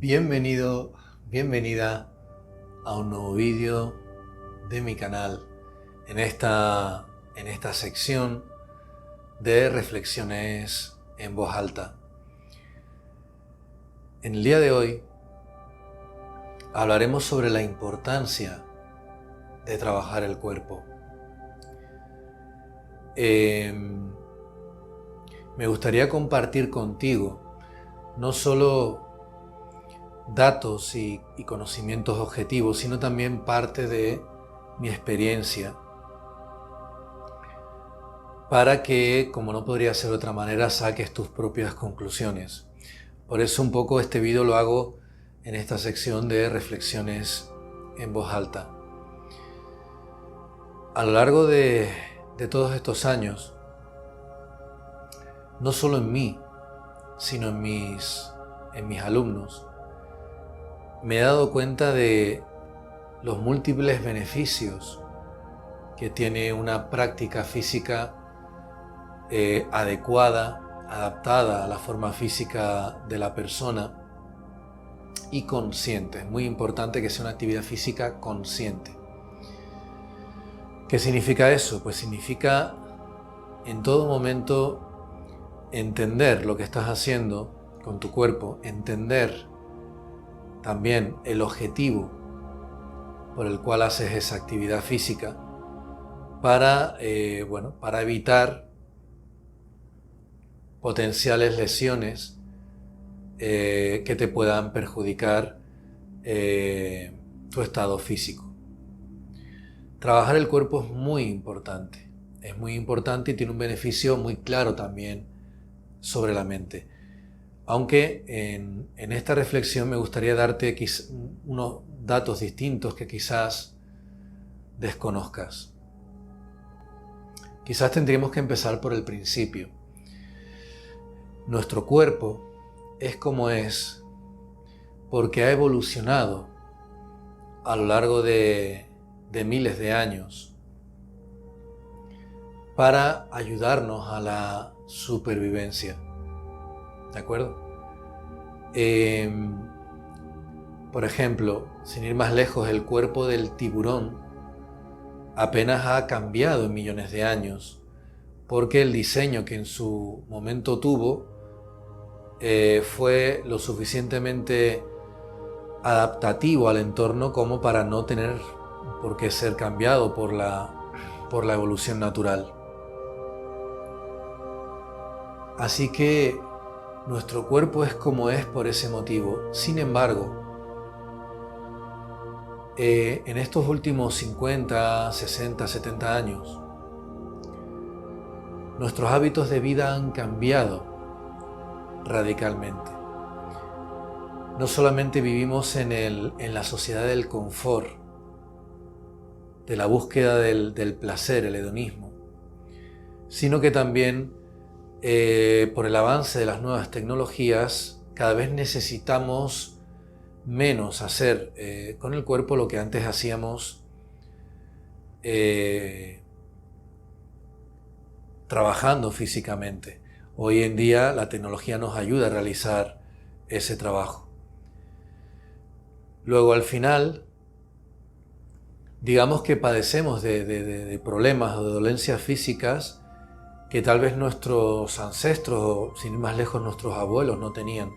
Bienvenido, bienvenida a un nuevo vídeo de mi canal en esta sección de reflexiones en voz alta. En el día de hoy hablaremos sobre la importancia de trabajar el cuerpo. Me gustaría compartir contigo no solo datos y conocimientos objetivos, sino también parte de mi experiencia, para que, como no podría ser de otra manera, saques tus propias conclusiones. Por eso un poco este vídeo lo hago en esta sección de reflexiones en voz alta. A lo largo de todos estos años, no solo en mí, sino en mis alumnos, me he dado cuenta de los múltiples beneficios que tiene una práctica física adecuada, adaptada a la forma física de la persona y consciente. Es muy importante que sea una actividad física consciente. ¿Qué significa eso? Pues significa en todo momento entender lo que estás haciendo con tu cuerpo, entender también el objetivo por el cual haces esa actividad física para evitar potenciales lesiones que te puedan perjudicar tu estado físico. Trabajar el cuerpo es muy importante y tiene un beneficio muy claro también sobre la mente. Aunque en esta reflexión me gustaría darte unos datos distintos que quizás desconozcas. Quizás tendríamos que empezar por el principio. Nuestro cuerpo es como es porque ha evolucionado a lo largo de miles de años para ayudarnos a la supervivencia. ¿De acuerdo? Por ejemplo, sin ir más lejos, el cuerpo del tiburón apenas ha cambiado en millones de años, porque el diseño que en su momento tuvo fue lo suficientemente adaptativo al entorno como para no tener por qué ser cambiado por la evolución natural. Así que nuestro cuerpo es como es por ese motivo. Sin embargo, en estos últimos 50, 60, 70 años, nuestros hábitos de vida han cambiado radicalmente. No solamente vivimos en la sociedad del confort, de la búsqueda del placer, el hedonismo, sino que también por el avance de las nuevas tecnologías, cada vez necesitamos menos hacer con el cuerpo lo que antes hacíamos trabajando físicamente. Hoy en día la tecnología nos ayuda a realizar ese trabajo. Luego, al final, digamos que padecemos de problemas o de dolencias físicas que tal vez nuestros ancestros, o sin ir más lejos nuestros abuelos, no tenían.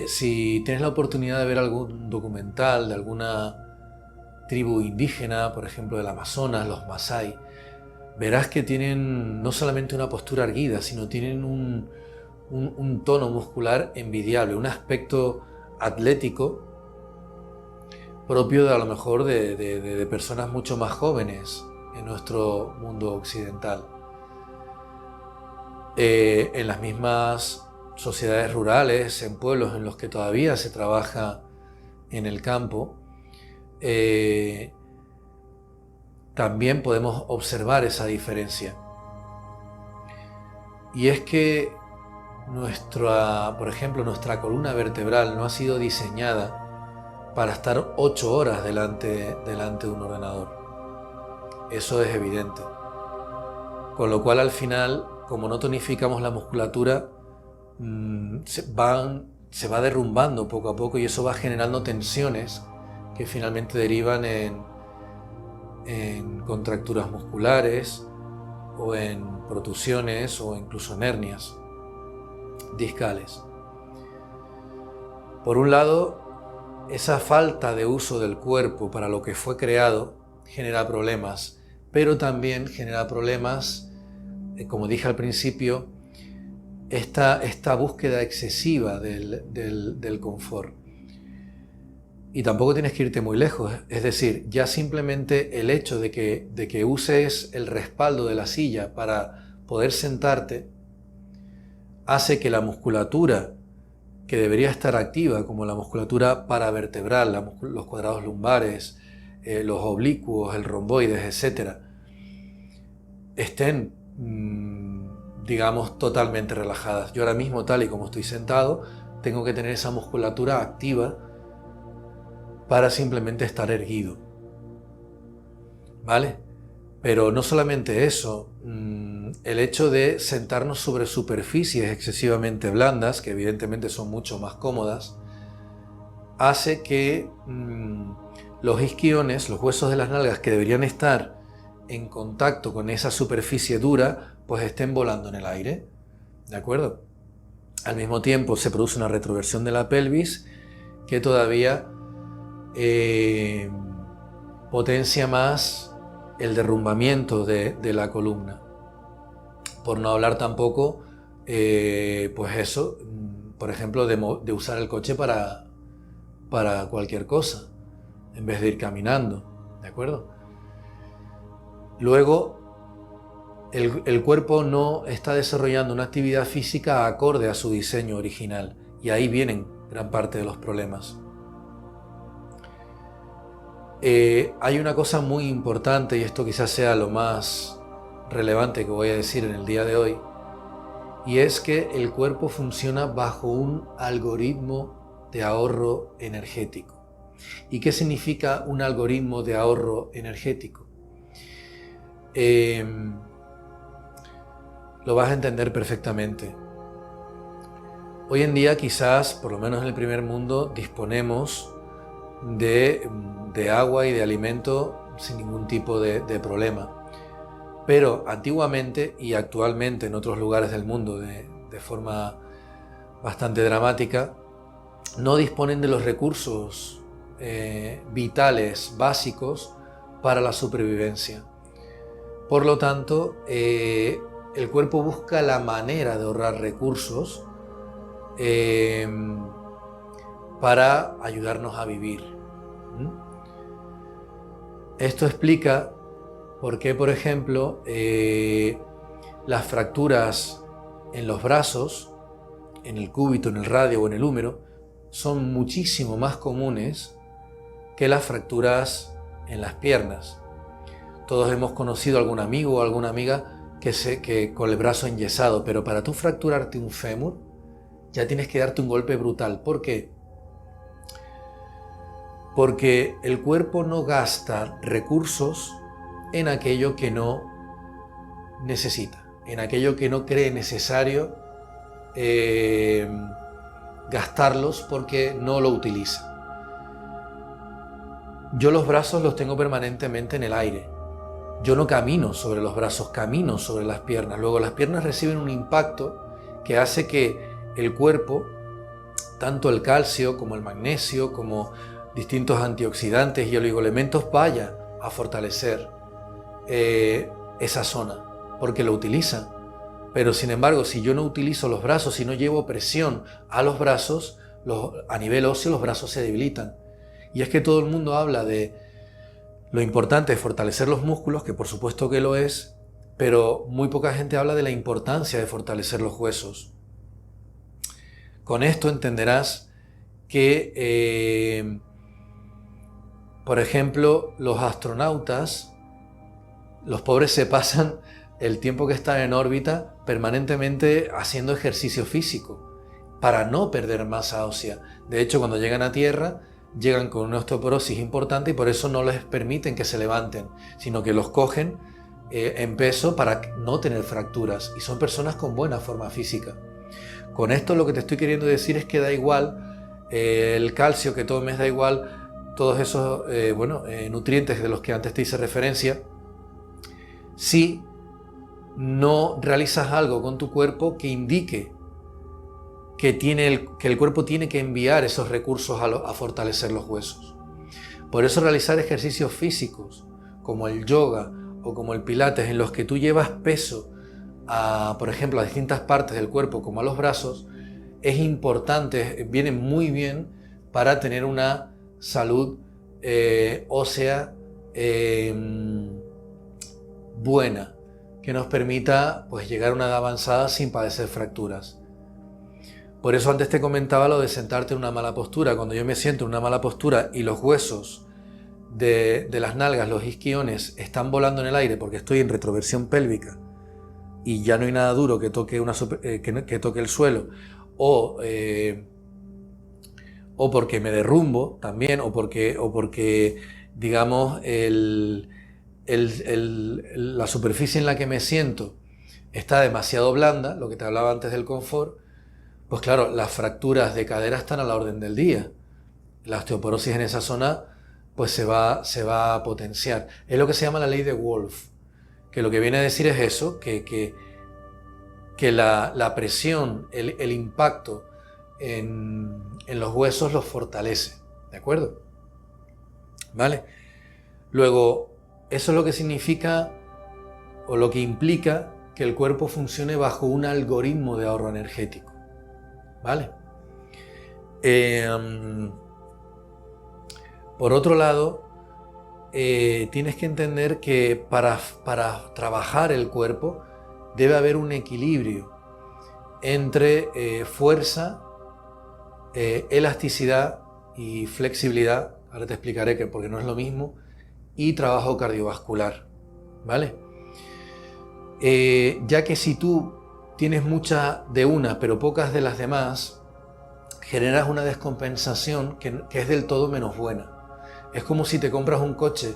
Si tienes la oportunidad de ver algún documental de alguna tribu indígena, por ejemplo del Amazonas, los Masái, verás que tienen no solamente una postura erguida, sino tienen un tono muscular envidiable, un aspecto atlético propio de a lo mejor de personas mucho más jóvenes en nuestro mundo occidental. En las mismas sociedades rurales, en pueblos en los que todavía se trabaja en el campo, también podemos observar esa diferencia. Y es que por ejemplo, nuestra columna vertebral no ha sido diseñada para estar 8 horas delante de un ordenador. Eso es evidente. Con lo cual, al final, como no tonificamos la musculatura, se va derrumbando poco a poco y eso va generando tensiones que finalmente derivan en contracturas musculares o en protusiones o incluso en hernias discales. Por un lado, esa falta de uso del cuerpo para lo que fue creado genera problemas, pero también genera problemas, como dije al principio, esta búsqueda excesiva del confort. Y tampoco tienes que irte muy lejos, es decir, ya simplemente el hecho de que uses el respaldo de la silla para poder sentarte hace que la musculatura que debería estar activa, como la musculatura paravertebral, los cuadrados lumbares, los oblicuos, el romboides, etc., estén, digamos, totalmente relajadas. Yo ahora mismo, tal y como estoy sentado, tengo que tener esa musculatura activa para simplemente estar erguido, ¿vale? Pero no solamente eso, el hecho de sentarnos sobre superficies excesivamente blandas, que evidentemente son mucho más cómodas, hace que los isquiones, los huesos de las nalgas que deberían estar en contacto con esa superficie dura, pues estén volando en el aire, ¿de acuerdo? Al mismo tiempo se produce una retroversión de la pelvis que todavía potencia más el derrumbamiento de la columna. Por no hablar tampoco, pues eso, por ejemplo, de usar el coche para cualquier cosa, en vez de ir caminando, ¿de acuerdo? Luego, el cuerpo no está desarrollando una actividad física acorde a su diseño original, y ahí vienen gran parte de los problemas. Hay una cosa muy importante, y esto quizás sea lo más relevante que voy a decir en el día de hoy, y es que el cuerpo funciona bajo un algoritmo de ahorro energético. ¿Y qué significa un algoritmo de ahorro energético? Lo vas a entender perfectamente. Hoy en día quizás, por lo menos en el primer mundo, disponemos de agua y de alimento sin ningún tipo de problema. Pero antiguamente y actualmente en otros lugares del mundo de forma bastante dramática, no disponen de los recursos vitales básicos para la supervivencia. Por lo tanto, el cuerpo busca la manera de ahorrar recursos para ayudarnos a vivir. Esto explica por qué, por ejemplo, las fracturas en los brazos, en el cúbito, en el radio o en el húmero, son muchísimo más comunes que las fracturas en las piernas. Todos hemos conocido a algún amigo o alguna amiga que con el brazo enyesado, pero para tú fracturarte un fémur ya tienes que darte un golpe brutal. ¿Por qué? Porque el cuerpo no gasta recursos en aquello que no necesita, en aquello que no cree necesario gastarlos porque no lo utiliza. Yo los brazos los tengo permanentemente en el aire. Yo no camino sobre los brazos, camino sobre las piernas. Luego las piernas reciben un impacto que hace que el cuerpo, tanto el calcio como el magnesio, como distintos antioxidantes y oligoelementos, vaya a fortalecer esa zona, porque lo utilizan. Pero sin embargo, si yo no utilizo los brazos, si no llevo presión a los brazos, a nivel óseo los brazos se debilitan. Y es que todo el mundo habla de lo importante de fortalecer los músculos, que por supuesto que lo es, pero muy poca gente habla de la importancia de fortalecer los huesos. Con esto entenderás que, por ejemplo, los astronautas, los pobres se pasan el tiempo que están en órbita permanentemente haciendo ejercicio físico para no perder masa ósea. De hecho, cuando llegan a Tierra, llegan con una osteoporosis importante y por eso no les permiten que se levanten, sino que los cogen en peso para no tener fracturas, y son personas con buena forma física. Con esto lo que te estoy queriendo decir es que da igual el calcio que tomes, da igual todos esos nutrientes de los que antes te hice referencia, si no realizas algo con tu cuerpo que indique que el cuerpo tiene que enviar esos recursos a fortalecer los huesos. Por eso realizar ejercicios físicos como el yoga o como el pilates, en los que tú llevas peso por ejemplo, a distintas partes del cuerpo como a los brazos, es importante, viene muy bien para tener una salud ósea buena, que nos permita pues llegar a una edad avanzada sin padecer fracturas. Por eso antes te comentaba lo de sentarte en una mala postura. Cuando yo me siento en una mala postura y los huesos de las nalgas, los isquiones, están volando en el aire porque estoy en retroversión pélvica y ya no hay nada duro que toque, que toque el suelo, o porque me derrumbo también, o porque digamos, la superficie en la que me siento está demasiado blanda, lo que te hablaba antes del confort, pues claro, las fracturas de cadera están a la orden del día. La osteoporosis en esa zona pues se va a potenciar. Es lo que se llama la ley de Wolff, que lo que viene a decir es eso, que la presión, el impacto en los huesos los fortalece, ¿de acuerdo? ¿Vale? Luego, eso es lo que significa o lo que implica que el cuerpo funcione bajo un algoritmo de ahorro energético, ¿vale? Por otro lado, tienes que entender que para trabajar el cuerpo debe haber un equilibrio entre fuerza, elasticidad y flexibilidad. Ahora te explicaré que porque no es lo mismo, y trabajo cardiovascular, ¿vale? Ya que si tú tienes mucha de una pero pocas de las demás, generas una descompensación que es del todo menos buena. Es como si te compras un coche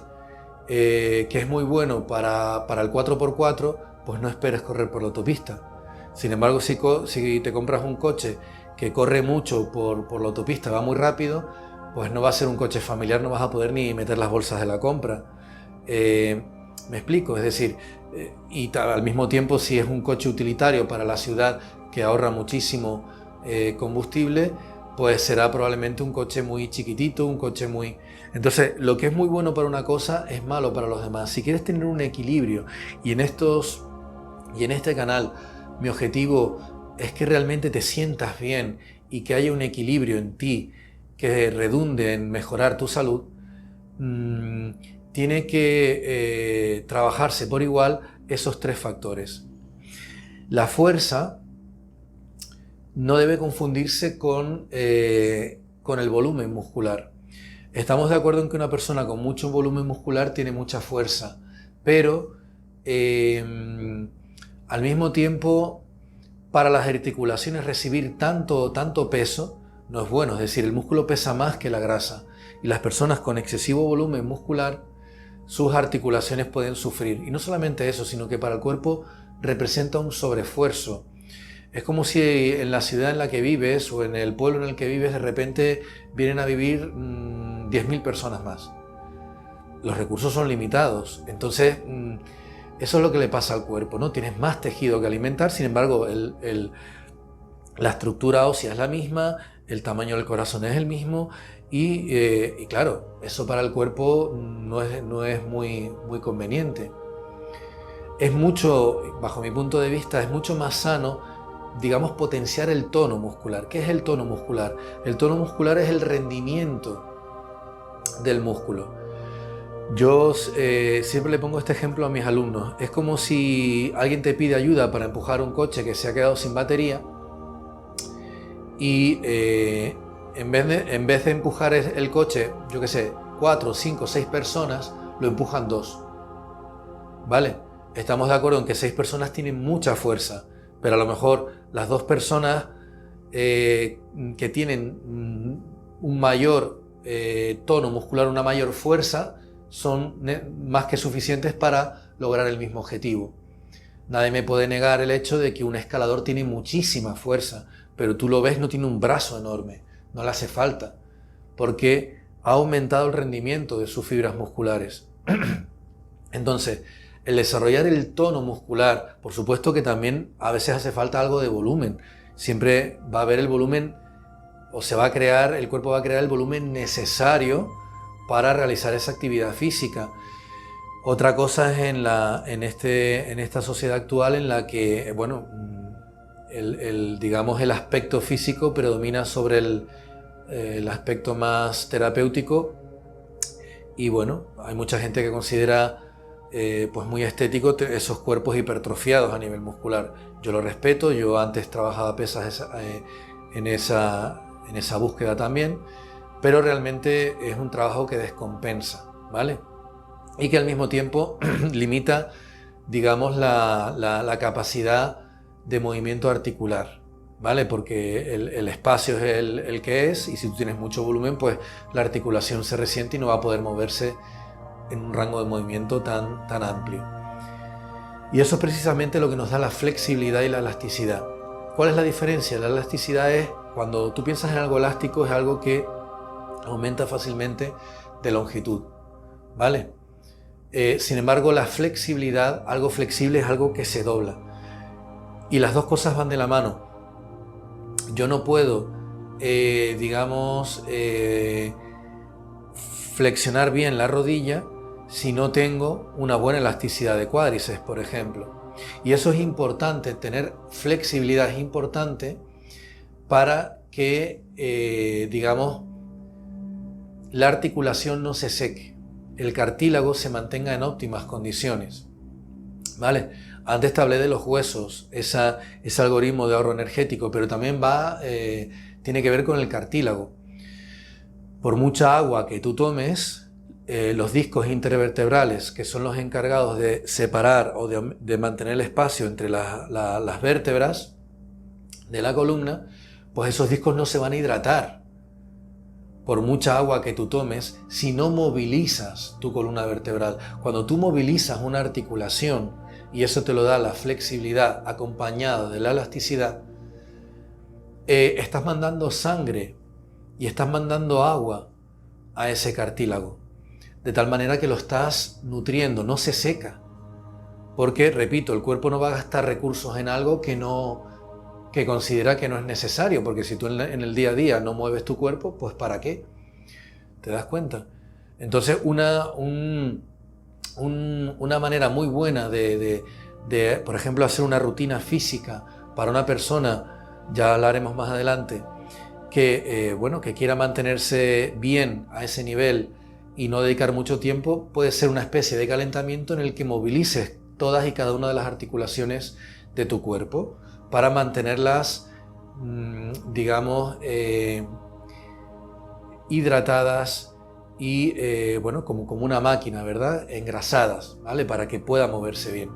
que es muy bueno para el 4x4, pues no esperes correr por la autopista. Sin embargo, si te compras un coche que corre mucho por la autopista, va muy rápido, pues no va a ser un coche familiar, no vas a poder ni meter las bolsas de la compra. ¿Me explico? Es decir, al mismo tiempo, si es un coche utilitario para la ciudad que ahorra muchísimo combustible, pues será probablemente un coche muy chiquitito, un coche muy... Entonces, lo que es muy bueno para una cosa es malo para los demás. Si quieres tener un equilibrio, y en este canal mi objetivo es que realmente te sientas bien y que haya un equilibrio en ti que redunde en mejorar tu salud, tiene que trabajarse por igual esos tres factores. La fuerza no debe confundirse con el volumen muscular. Estamos de acuerdo en que una persona con mucho volumen muscular tiene mucha fuerza, pero al mismo tiempo, para las articulaciones recibir tanto peso no es bueno. Es decir, el músculo pesa más que la grasa, y las personas con excesivo volumen muscular, sus articulaciones pueden sufrir. Y no solamente eso, sino que para el cuerpo representa un sobreesfuerzo. Es como si en la ciudad en la que vives o en el pueblo en el que vives de repente vienen a vivir 10.000 personas más. Los recursos son limitados, entonces eso es lo que le pasa al cuerpo, ¿no? Tienes más tejido que alimentar, sin embargo la estructura ósea es la misma, el tamaño del corazón es el mismo, y claro, eso para el cuerpo no es muy conveniente. Es mucho, bajo mi punto de vista, es mucho más sano, digamos, potenciar el tono muscular. ¿Qué es el tono muscular? El tono muscular es el rendimiento del músculo. Yo siempre le pongo este ejemplo a mis alumnos. Es como si alguien te pide ayuda para empujar un coche que se ha quedado sin batería, y en vez de empujar el coche, yo qué sé, 4, 5, 6 personas, lo empujan 2. ¿Vale? Estamos de acuerdo en que 6 personas tienen mucha fuerza, pero a lo mejor las 2 personas que tienen un mayor tono muscular, una mayor fuerza, son más que suficientes para lograr el mismo objetivo. Nadie me puede negar el hecho de que un escalador tiene muchísima fuerza, pero tú lo ves, no tiene un brazo enorme, no le hace falta, porque ha aumentado el rendimiento de sus fibras musculares. Entonces, el desarrollar el tono muscular, por supuesto que también a veces hace falta algo de volumen. Siempre va a haber el volumen, o el cuerpo va a crear el volumen necesario para realizar esa actividad física. Otra cosa es en esta sociedad actual en la que, bueno, digamos el aspecto físico predomina sobre el aspecto más terapéutico, y bueno, hay mucha gente que considera pues muy estético esos cuerpos hipertrofiados a nivel muscular. Yo lo respeto, yo antes trabajaba pesas en esa búsqueda también, pero realmente es un trabajo que descompensa, ¿vale? Y que al mismo tiempo limita, digamos, la capacidad de movimiento articular, ¿vale? Porque el espacio es el que es, y si tú tienes mucho volumen, pues la articulación se resiente y no va a poder moverse en un rango de movimiento tan amplio. Y eso es precisamente lo que nos da la flexibilidad y la elasticidad. ¿Cuál es la diferencia? La elasticidad es, cuando tú piensas en algo elástico, es algo que aumenta fácilmente de longitud, ¿vale? Sin embargo, la flexibilidad, algo flexible es algo que se dobla. Y las dos cosas van de la mano. Yo no puedo, flexionar bien la rodilla si no tengo una buena elasticidad de cuádriceps, por ejemplo. Y eso es importante, tener flexibilidad es importante para que, la articulación no se seque, el cartílago se mantenga en óptimas condiciones, ¿vale? Antes te hablé de los huesos, ese algoritmo de ahorro energético, pero también tiene que ver con el cartílago. Por mucha agua que tú tomes, los discos intervertebrales, que son los encargados de separar o de mantener el espacio entre las vértebras de la columna, pues esos discos no se van a hidratar. Por mucha agua que tú tomes, si no movilizas tu columna vertebral. Cuando tú movilizas una articulación, y eso te lo da la flexibilidad acompañada de la elasticidad, estás mandando sangre y estás mandando agua a ese cartílago, de tal manera que lo estás nutriendo, no se seca. Porque, repito, el cuerpo no va a gastar recursos en algo que considera que no es necesario, porque si tú en el día a día no mueves tu cuerpo, pues ¿para qué? ¿Te das cuenta? Entonces una manera muy buena de, por ejemplo, hacer una rutina física para una persona, ya hablaremos más adelante, que quiera mantenerse bien a ese nivel y no dedicar mucho tiempo, puede ser una especie de calentamiento en el que movilices todas y cada una de las articulaciones de tu cuerpo para mantenerlas, hidratadas y, como una máquina, ¿verdad? Engrasadas, ¿vale? Para que pueda moverse bien.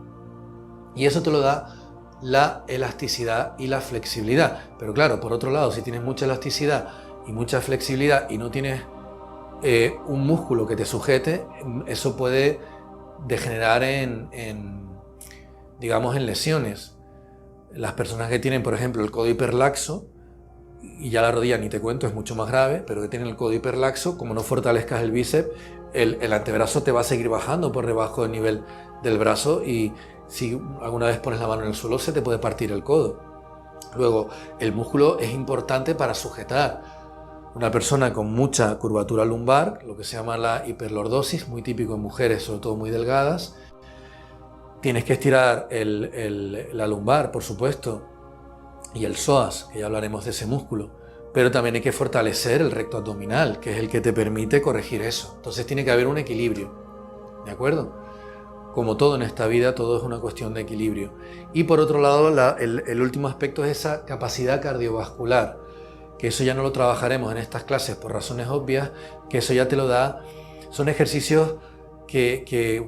Y eso te lo da la elasticidad y la flexibilidad. Pero claro, por otro lado, si tienes mucha elasticidad y mucha flexibilidad y no tienes un músculo que te sujete, eso puede degenerar en lesiones. Las personas que tienen, por ejemplo, el codo hiperlaxo, y ya la rodilla ni te cuento, es mucho más grave, pero que tienen el codo hiperlaxo, como no fortalezcas el bíceps, el antebrazo te va a seguir bajando por debajo del nivel del brazo, y si alguna vez pones la mano en el suelo se te puede partir el codo. Luego, el músculo es importante para sujetar. Una persona con mucha curvatura lumbar, lo que se llama la hiperlordosis, muy típico en mujeres, sobre todo muy delgadas, tienes que estirar la lumbar, por supuesto, y el psoas, que ya hablaremos de ese músculo, pero también hay que fortalecer el recto abdominal, que es el que te permite corregir eso. Entonces tiene que haber un equilibrio, ¿de acuerdo? Como todo en esta vida, todo es una cuestión de equilibrio. Y por otro lado, el último aspecto es esa capacidad cardiovascular, que eso ya no lo trabajaremos en estas clases por razones obvias, que eso ya te lo da, son ejercicios que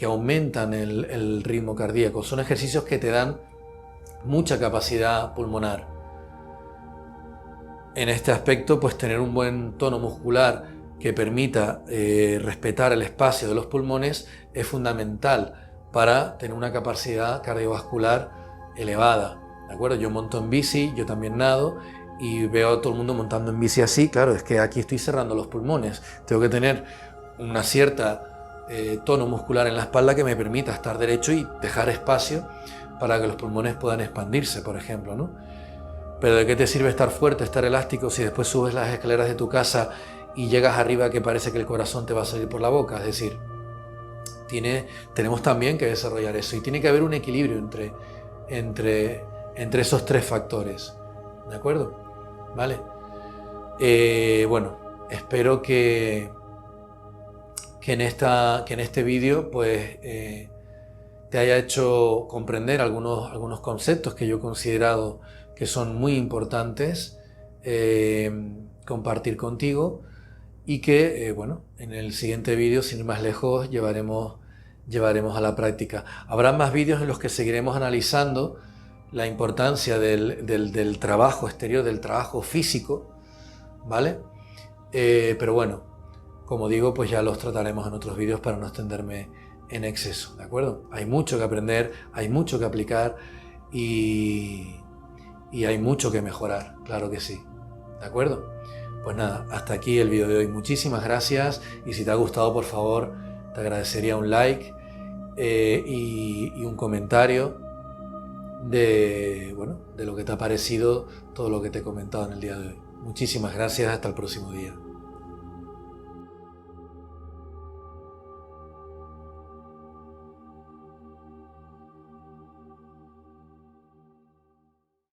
aumentan el ritmo cardíaco, son ejercicios que te dan mucha capacidad pulmonar. En este aspecto, pues tener un buen tono muscular que permita respetar el espacio de los pulmones es fundamental para tener una capacidad cardiovascular elevada, ¿de acuerdo? Yo monto en bici, yo también nado y veo a todo el mundo montando en bici así. Claro, es que aquí estoy cerrando los pulmones, tengo que tener una cierta tono muscular en la espalda que me permita estar derecho y dejar espacio para que los pulmones puedan expandirse, por ejemplo, ¿no? Pero ¿de qué te sirve estar fuerte, estar elástico, si después subes las escaleras de tu casa y llegas arriba que parece que el corazón te va a salir por la boca? Es decir, tenemos también que desarrollar eso y tiene que haber un equilibrio entre esos tres factores, ¿de acuerdo? ¿Vale? Bueno, espero que en este vídeo pues te haya hecho comprender algunos conceptos que yo he considerado que son muy importantes compartir contigo y que, bueno, en el siguiente vídeo, sin ir más lejos, llevaremos a la práctica. Habrá más vídeos en los que seguiremos analizando la importancia del trabajo exterior, del trabajo físico, ¿vale? Pero bueno, como digo, pues ya los trataremos en otros vídeos para no extenderme en exceso, ¿de acuerdo? Hay mucho que aprender, hay mucho que aplicar y hay mucho que mejorar, claro que sí, ¿de acuerdo? Pues nada, hasta aquí el vídeo de hoy. Muchísimas gracias y si te ha gustado, por favor, te agradecería un like y un comentario de lo que te ha parecido todo lo que te he comentado en el día de hoy. Muchísimas gracias, hasta el próximo día.